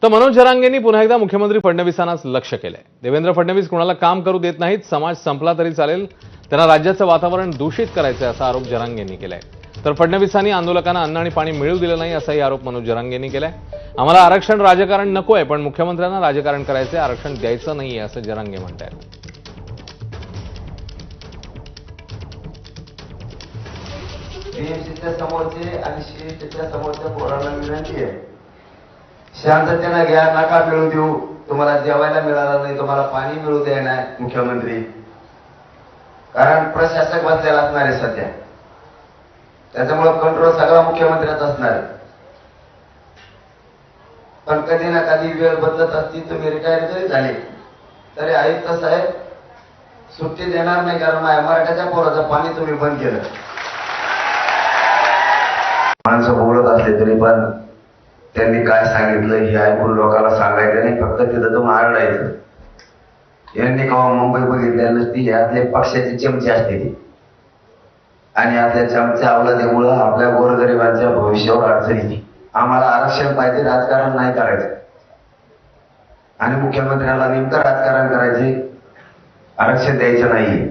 तर मनोज जरांगेंनी पुन्हा एकदा मुख्यमंत्री फडणवीसांनाच लक्ष केलंय। देवेंद्र फडणवीस कुणाला काम करू देत नाहीत, समाज संपला तरी चालेल, त्यांना राज्याचं वातावरण दूषित करायचं असा आरोप जरांगेंनी केलाय। तर फडणवीसांनी आंदोलकांना अन्न आणि पाणी मिळू दिलं नाही असाही आरोप मनोज जरांगेंनी केलाय। आम्हाला आरक्षण राजकारण नकोय, पण मुख्यमंत्र्यांना राजकारण करायचंय, आरक्षण द्यायचं नाहीये असं जरांगे म्हणतायत। बीएमसीच्या समोरचे आणि सीएसटीच्या समोरच्या पोरांना विनंती आहे, शांततेने घ्या, नका मिळू देऊ। तुम्हाला जेवायला मिळालं नाही, तुम्हाला पाणी मिळू द्या नाही मुख्यमंत्री, कारण प्रशासक बसलेला असणार आहे सध्या, त्याच्यामुळे कंट्रोल सगळा मुख्यमंत्र्याचा असणार आहे। पण कधी ना कधी वेळ बदलत असती, तुम्ही रिटायर जरी झाले तरी आयुक्त साहेब सुट्टी देणार नाही, कारण मराठ्याच्या पोराचं पाणी तुम्ही बंद केलं। माणसं बोलत असले तरी पण त्यांनी काय सांगितलं हे ऐकून लोकांना सांगायचं नाही, फक्त तिथं जाऊन आरडायचं। यांनी केव्हा मुंबई बघितलेली नसती, यातले पक्षाची चमचे असते ती, आणि आपल्या चमच्या अवलादीमुळं आपल्या गोरगरिबांच्या भविष्यावर अडचण येते। आम्हाला आरक्षण पाहिजे, राजकारण नाही करायचं, आणि मुख्यमंत्र्यांना नेमकं राजकारण करायचे, आरक्षण द्यायचं नाहीये।